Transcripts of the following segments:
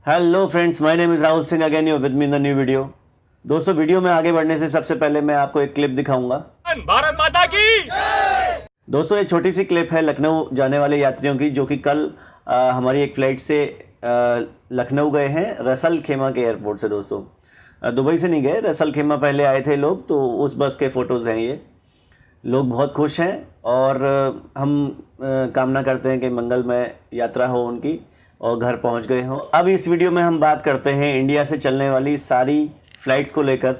Hello friends, my name is Rahul Singh. Again you with me in the new video. दोस्तों, video में आगे बढ़ने से सबसे पहले मैं आपको एक क्लिप दिखाऊंगा। भारत माता की। दोस्तों, एक छोटी सी क्लिप है लखनऊ जाने वाले यात्रियों की, जो कि कल हमारी एक फ़्लाइट से लखनऊ गए हैं रसल खेमा के एयरपोर्ट से। दोस्तों, दुबई से नहीं गए, रसल खेमा पहले आए थे लोग, तो उस बस के फ़ोटोज़ हैं ये। लोग बहुत खुश हैं और हम कामना करते हैं कि मंगलमय यात्रा हो उनकी और घर पहुंच गए हों। अब इस वीडियो में हम बात करते हैं इंडिया से चलने वाली सारी फ़्लाइट्स को लेकर,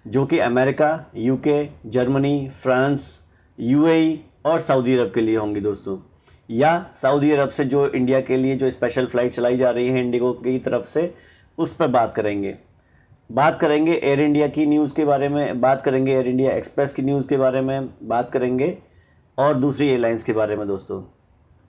जो कि America, UK, Germany, France, UAE और सऊदी अरब के लिए होंगी दोस्तों। या सऊदी अरब से जो इंडिया के लिए जो स्पेशल फ़्लाइट चलाई जा रही है इंडिगो की तरफ से, उस पर बात करेंगे एयर इंडिया की न्यूज़ के बारे में, बात करेंगे एयर इंडिया एक्सप्रेस की न्यूज़ के बारे में, बात करेंगे और दूसरी एयरलाइंस के बारे में दोस्तों।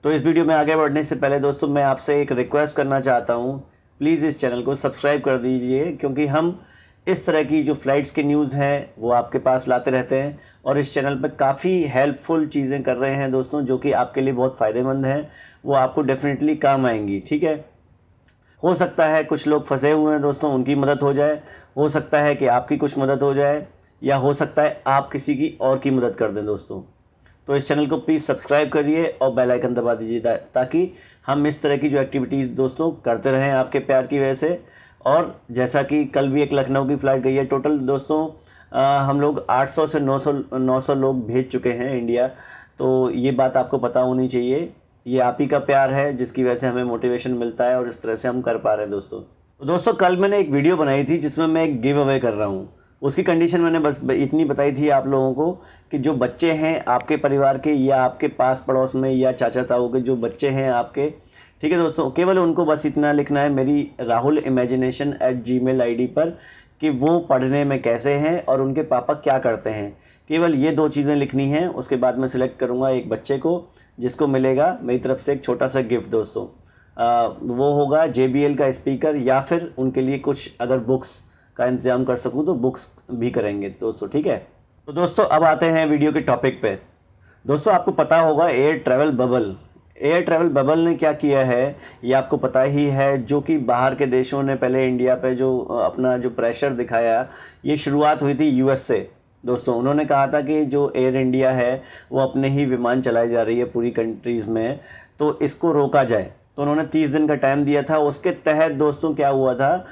तो इस वीडियो में आगे बढ़ने से पहले दोस्तों, मैं आपसे एक रिक्वेस्ट करना चाहता हूँ, प्लीज़ इस चैनल को सब्सक्राइब कर दीजिए, क्योंकि हम इस तरह की जो फ़्लाइट्स की न्यूज़ हैं वो आपके पास लाते रहते हैं और इस चैनल पर काफ़ी हेल्पफुल चीज़ें कर रहे हैं दोस्तों, जो कि आपके लिए बहुत फ़ायदेमंद हैं। वो आपको डेफिनेटली काम आएंगी, ठीक है। हो सकता है कुछ लोग फंसे हुए हैं दोस्तों, उनकी मदद हो जाए, हो सकता है कि आपकी कुछ मदद हो जाए, या हो सकता है आप किसी की और की मदद कर दें दोस्तों। तो इस चैनल को प्लीज़ सब्सक्राइब करिए और बेल आइकन दबा दीजिए, ताकि हम इस तरह की जो एक्टिविटीज़ दोस्तों करते रहें आपके प्यार की वजह से। और जैसा कि कल भी एक लखनऊ की फ़्लाइट गई है, टोटल दोस्तों हम लोग 800 से 900 लोग भेज चुके हैं इंडिया। तो ये बात आपको पता होनी चाहिए, ये आप ही का प्यार है जिसकी वजह से हमें मोटिवेशन मिलता है और इस तरह से हम कर पा रहे हैं दोस्तों। तो दोस्तों, कल मैंने एक वीडियो बनाई थी जिसमें मैं एक गिव अवे कर रहा हूँ। उसकी कंडीशन मैंने बस इतनी बताई थी आप लोगों को कि जो बच्चे हैं आपके परिवार के या आपके पास पड़ोस में या चाचा ताऊ के जो बच्चे हैं आपके, ठीक है दोस्तों, केवल उनको बस इतना लिखना है मेरी rahulimagination@gmail ID पर कि वो पढ़ने में कैसे हैं और उनके पापा क्या करते हैं। केवल ये 2 चीज़ें लिखनी हैं। उसके बाद मैं सिलेक्ट करूँगा एक बच्चे को, जिसको मिलेगा मेरी तरफ से एक छोटा सा गिफ्ट दोस्तों। वो होगा JBL का स्पीकर, या फिर उनके लिए कुछ अगर बुक्स का इंतज़ाम कर सकूँ तो बुक्स भी करेंगे दोस्तों, ठीक है। तो दोस्तों, अब आते हैं वीडियो के टॉपिक पे। दोस्तों, आपको पता होगा एयर ट्रैवल बबल ने क्या किया है ये आपको पता ही है, जो कि बाहर के देशों ने पहले इंडिया पे जो अपना जो प्रेशर दिखाया, ये शुरुआत हुई थी US से दोस्तों। उन्होंने कहा था कि जो एयर इंडिया है वो अपने ही विमान चलाई जा रही है पूरी कंट्रीज़ में, तो इसको रोका जाए। तो उन्होंने 30 दिन का टाइम दिया था। उसके तहत दोस्तों क्या हुआ था,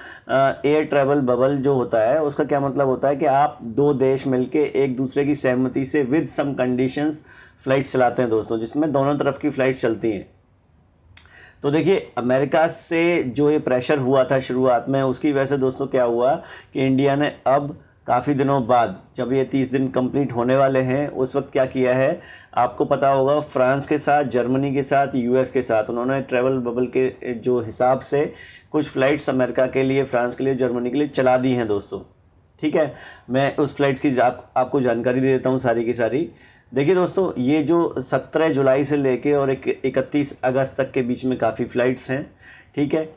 एयर ट्रैवल बबल जो होता है उसका क्या मतलब होता है कि आप 2 देश मिलके एक दूसरे की सहमति से विद सम कंडीशंस फ़्लाइट्स चलाते हैं दोस्तों, जिसमें दोनों तरफ की फ़्लाइट्स चलती हैं। तो देखिए, अमेरिका से जो ये प्रेशर हुआ था शुरुआत में, उसकी वजह से दोस्तों क्या हुआ कि इंडिया ने अब काफ़ी दिनों बाद, जब ये 30 दिन कंप्लीट होने वाले हैं, उस वक्त क्या किया है आपको पता होगा, फ्रांस के साथ, जर्मनी के साथ, US के साथ उन्होंने ट्रैवल बबल के जो हिसाब से कुछ फ़्लाइट्स अमेरिका के लिए, फ्रांस के लिए, जर्मनी के लिए चला दी हैं दोस्तों, ठीक है। मैं उस फ्लाइट्स की आपको जानकारी दे देता हूँ सारी की सारी। देखिए दोस्तों, ये जो 17 जुलाई से लेके और 31 अगस्त तक के बीच में काफ़ी फ़्लाइट्स हैं, ठीक है।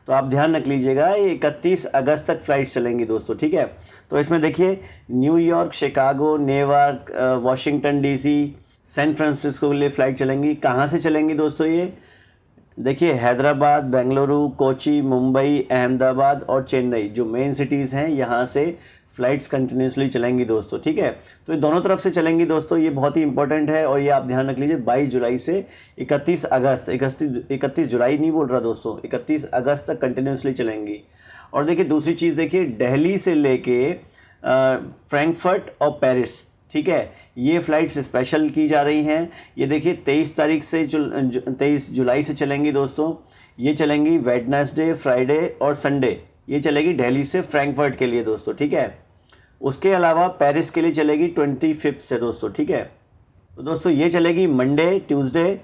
तो आप ध्यान रख लीजिएगा, ये 31 अगस्त तक फ़्लाइट्स चलेंगी दोस्तों, ठीक है। तो इसमें देखिए, New York, Chicago, Newark, Washington DC, San Francisco के लिए फ़्लाइट चलेंगी। कहाँ से चलेंगी दोस्तों ये देखिए, हैदराबाद, बेंगलुरु, कोची, मुंबई, अहमदाबाद और चेन्नई, जो मेन सिटीज़ हैं, यहाँ से फ़्लाइट्स कंटिन्यूसली चलेंगी दोस्तों, ठीक है। तो ये दोनों तरफ से चलेंगी दोस्तों, ये बहुत ही इंपॉर्टेंट है और ये आप ध्यान रख लीजिए। 22 जुलाई से 31 अगस्त, 31 जुलाई नहीं बोल रहा दोस्तों, 31 अगस्त तक कंटिन्यूसली चलेंगी। और देखिए दूसरी चीज़, देखिए दिल्ली से लेके फ्रैंकफर्ट और पेरिस, ठीक है, ये फ़्लाइट्स स्पेशल की जा रही हैं। ये देखिए 23 तारीख से 23 जुलाई से चलेंगी दोस्तों। ये चलेंगी वेडनेसडे, फ्राइडे और संडे, ये चलेगी दिल्ली से फ्रैंकफर्ट के लिए दोस्तों, ठीक है। उसके अलावा पेरिस के लिए चलेगी 25 से दोस्तों, ठीक है। तो दोस्तों, ये चलेगी मंडे, ट्यूसडे,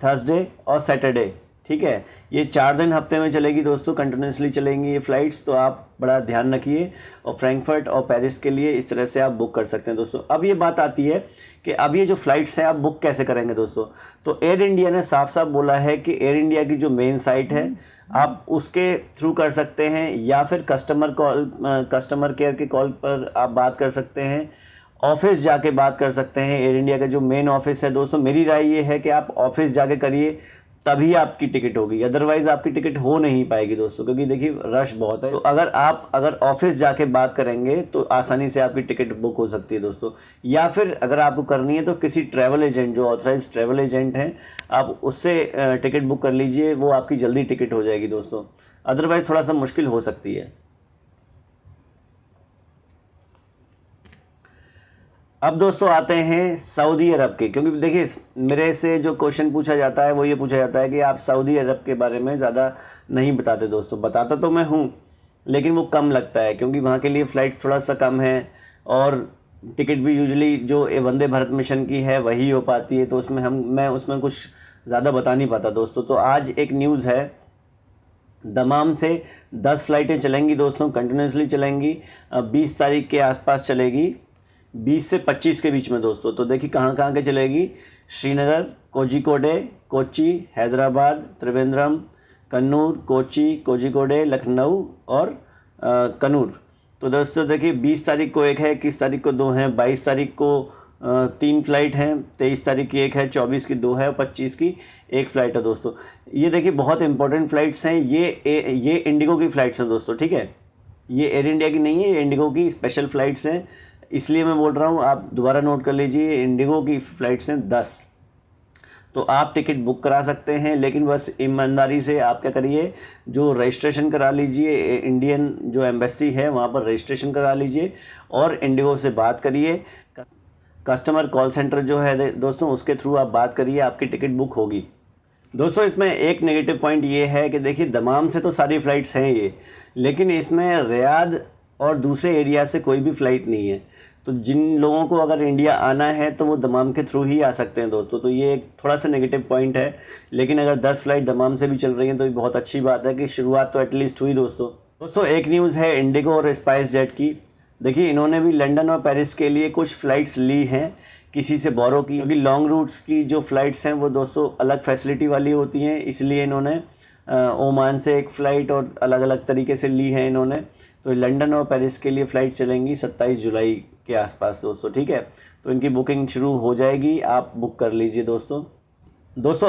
थर्सडे और सैटरडे, ठीक है। ये 4 दिन हफ्ते में चलेगी दोस्तों, कंटिन्यूसली चलेंगी ये फ़्लाइट्स। तो आप बड़ा ध्यान रखिए और फ्रैंकफर्ट और पेरिस के लिए इस तरह से आप बुक कर सकते हैं दोस्तों। अब ये बात आती है कि अब ये जो फ़्लाइट्स हैं आप बुक कैसे करेंगे दोस्तों। तो एयर इंडिया ने साफ साफ बोला है कि एयर इंडिया की जो मेन साइट है आप उसके थ्रू कर सकते हैं, या फिर कस्टमर केयर के कॉल पर आप बात कर सकते हैं, ऑफिस जाके बात कर सकते हैं। एयर इंडिया का जो मेन ऑफिस है दोस्तों, मेरी राय ये है कि आप ऑफिस जाके करिए, तभी आपकी टिकट होगी, अदरवाइज़ आपकी टिकट हो नहीं पाएगी दोस्तों, क्योंकि देखिए रश बहुत है। तो अगर ऑफिस जाके बात करेंगे तो आसानी से आपकी टिकट बुक हो सकती है दोस्तों, या फिर अगर आपको करनी है तो किसी ट्रैवल एजेंट, जो ऑथराइज ट्रैवल एजेंट हैं, आप उससे टिकट बुक कर लीजिए, वो आपकी जल्दी टिकट हो जाएगी दोस्तों, अदरवाइज़ थोड़ा सा मुश्किल हो सकती है। अब दोस्तों आते हैं सऊदी अरब के, क्योंकि देखिए मेरे से जो क्वेश्चन पूछा जाता है वो ये पूछा जाता है कि आप सऊदी अरब के बारे में ज़्यादा नहीं बताते दोस्तों। बताता तो मैं हूँ, लेकिन वो कम लगता है, क्योंकि वहाँ के लिए फ़्लाइट्स थोड़ा सा कम है और टिकट भी यूजुअली जो वंदे भारत मिशन की है वही हो पाती है, तो उसमें मैं उसमें कुछ ज़्यादा बता नहीं पाता दोस्तों। तो आज एक न्यूज़ है, दमाम से 10 फ़्लाइटें चलेंगी दोस्तों, कंटिन्यूसली चलेंगी, 20 तारीख के आसपास चलेगी, 20 से 25 के बीच में दोस्तों। तो देखिए कहाँ कहाँ के चलेगी, श्रीनगर, कोझिकोडे, कोच्चि, हैदराबाद, त्रिवेंद्रम, कन्नूर, कोच्चि, कोझिकोडे, लखनऊ और कन्नूर। तो दोस्तों देखिए 20 तारीख को एक है, 21 तारीख को 2 हैं, 22 तारीख को 3 फ़्लाइट हैं, 23 तारीख की एक है, 24 की 2 है और 25 की एक फ़्लाइट है दोस्तों। ये देखिए बहुत इंपॉर्टेंट फ़्लाइट्स हैं, ये इंडिगो की फ़्लाइट्स हैं दोस्तों, ठीक है, ये एयर इंडिया की नहीं है, ये इंडिगो की स्पेशल फ़्लाइट्स हैं, इसलिए मैं बोल रहा हूँ, आप दोबारा नोट कर लीजिए, इंडिगो की फ़्लाइट्स हैं 10। तो आप टिकट बुक करा सकते हैं, लेकिन बस ईमानदारी से आप क्या करिए, जो रजिस्ट्रेशन करा लीजिए, इंडियन जो एम्बेसी है वहाँ पर रजिस्ट्रेशन करा लीजिए और इंडिगो से बात करिए, कस्टमर कॉल सेंटर जो है दोस्तों उसके थ्रू आप बात करिए, आपकी टिकट बुक होगी। दोस्तों इसमें एक नेगेटिव पॉइंट ये है कि देखिए दमाम से तो सारी फ़्लाइट्स हैं ये, लेकिन इसमें रियाद और दूसरे एरिया से कोई भी फ़्लाइट नहीं है। तो जिन लोगों को अगर इंडिया आना है तो वो दमाम के थ्रू ही आ सकते हैं दोस्तों। तो ये एक थोड़ा सा नेगेटिव पॉइंट है, लेकिन अगर 10 फ़्लाइट दमाम से भी चल रही हैं तो ये बहुत अच्छी बात है कि शुरुआत तो एटलीस्ट हुई दोस्तों। एक न्यूज़ है इंडिगो और स्पाइस जेट की। देखिए इन्होंने भी लंदन और पेरिस के लिए कुछ फ़्लाइट्स ली हैं किसी से बोरो की, क्योंकि लॉन्ग रूट्स की जो फ़्लाइट्स हैं वो दोस्तों अलग फैसिलिटी वाली होती हैं, इसलिए इन्होंने ओमान से एक फ़्लाइट और अलग अलग तरीके से ली है इन्होंने। तो लंदन और पेरिस के लिए फ़्लाइट चलेंगी 27 जुलाई के आसपास दोस्तों, ठीक है। तो इनकी बुकिंग शुरू हो जाएगी, आप बुक कर लीजिए दोस्तों।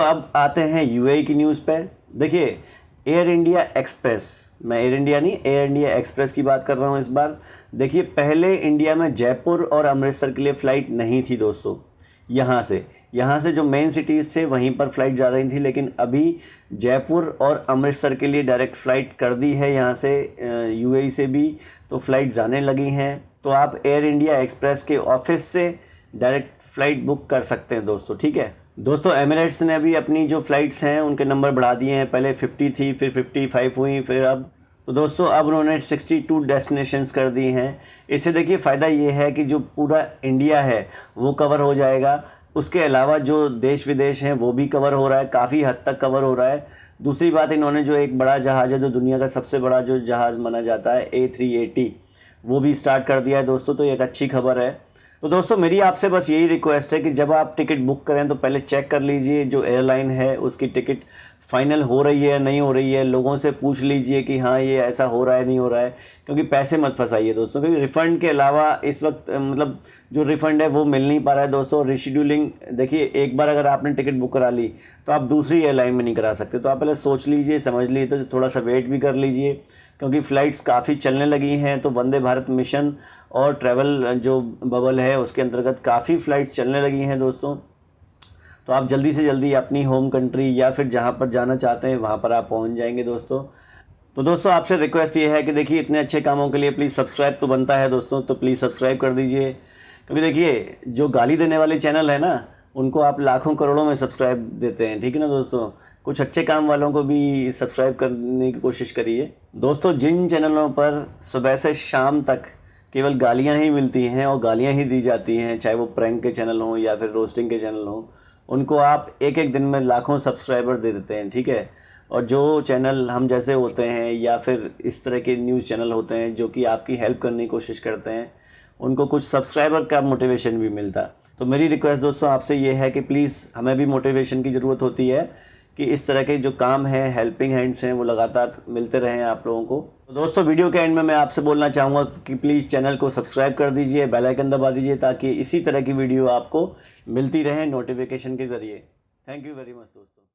अब आते हैं यूएई की न्यूज़ पे। देखिए एयर इंडिया एक्सप्रेस, मैं एयर इंडिया नहीं, एयर इंडिया एक्सप्रेस की बात कर रहा हूँ इस बार। देखिए पहले इंडिया में जयपुर और अमृतसर के लिए फ़्लाइट नहीं थी दोस्तों, यहाँ से जो मेन सिटीज़ थे वहीं पर फ़्लाइट जा रही थी, लेकिन अभी जयपुर और अमृतसर के लिए डायरेक्ट फ़्लाइट कर दी है यहाँ से, यूएई से भी तो फ़्लाइट जाने लगी हैं। तो आप एयर इंडिया एक्सप्रेस के ऑफिस से डायरेक्ट फ़्लाइट बुक कर सकते हैं दोस्तों, ठीक है। दोस्तों एमिरेट्स ने भी अपनी जो फ़्लाइट्स हैं उनके नंबर बढ़ा दिए हैं, पहले 50 थी, फिर 55 हुई, फिर अब उन्होंने 62 डेस्टिनेशंस कर दी हैं। इससे देखिए फ़ायदा ये है कि जो पूरा इंडिया है वो कवर हो जाएगा, उसके अलावा जो देश विदेश हैं वो भी कवर हो रहा है, काफ़ी हद तक कवर हो रहा है। दूसरी बात, इन्होंने जो एक बड़ा जहाज़ है, जो दुनिया का सबसे बड़ा जो जहाज़ माना जाता है A380, वो भी स्टार्ट कर दिया है दोस्तों, तो ये एक अच्छी खबर है। तो दोस्तों मेरी आपसे बस यही रिक्वेस्ट है कि जब आप टिकट बुक करें तो पहले चेक कर लीजिए जो एयरलाइन है उसकी टिकट फ़ाइनल हो रही है नहीं हो रही है, लोगों से पूछ लीजिए कि हाँ ये ऐसा हो रहा है नहीं हो रहा है, क्योंकि पैसे मत फंसाइए दोस्तों, क्योंकि रिफ़ंड के अलावा इस वक्त मतलब जो रिफ़ंड है वो मिल नहीं पा रहा है दोस्तों। रिशेड्यूलिंग, देखिए एक बार अगर आपने टिकट बुक करा ली तो आप दूसरी एयरलाइन में नहीं करा सकते, तो आप पहले सोच लीजिए, समझ लीजिए, तो थोड़ा सा वेट भी कर लीजिए, क्योंकि फ़्लाइट्स काफ़ी चलने लगी हैं। तो वंदे भारत मिशन और ट्रैवल जो बबल है उसके अंतर्गत काफ़ी फ़्लाइट्स चलने लगी हैं दोस्तों। तो आप जल्दी से जल्दी अपनी होम कंट्री या फिर जहाँ पर जाना चाहते हैं वहाँ पर आप पहुँच जाएंगे दोस्तों। तो दोस्तों आपसे रिक्वेस्ट ये है कि देखिए इतने अच्छे कामों के लिए प्लीज़ सब्सक्राइब तो बनता है दोस्तों, तो प्लीज़ सब्सक्राइब कर दीजिए, क्योंकि देखिए जो गाली देने वाले चैनल है ना उनको आप लाखों करोड़ों में सब्सक्राइब देते हैं, ठीक है ना दोस्तों। कुछ अच्छे काम वालों को भी सब्सक्राइब करने की कोशिश करिए दोस्तों। जिन चैनलों पर सुबह से शाम तक केवल गालियाँ ही मिलती हैं और गालियाँ ही दी जाती हैं, चाहे वो प्रैंक के चैनल हों या फिर रोस्टिंग के चैनल हों, उनको आप एक एक दिन में लाखों सब्सक्राइबर दे देते हैं, ठीक है। और जो चैनल हम जैसे होते हैं या फिर इस तरह के न्यूज़ चैनल होते हैं जो कि आपकी हेल्प करने की कोशिश करते हैं, उनको कुछ सब्सक्राइबर का मोटिवेशन भी मिलता। तो मेरी रिक्वेस्ट दोस्तों आपसे ये है कि प्लीज़, हमें भी मोटिवेशन की ज़रूरत होती है कि इस तरह के जो काम हैं, हेल्पिंग हैंड्स हैं, वो लगातार मिलते रहें आप लोगों को। तो दोस्तों वीडियो के एंड में मैं आपसे बोलना चाहूँगा कि प्लीज़ चैनल को सब्सक्राइब कर दीजिए, बेल आइकन दबा दीजिए, ताकि इसी तरह की वीडियो आपको मिलती रहे नोटिफिकेशन के ज़रिए। थैंक यू वेरी मच दोस्तों।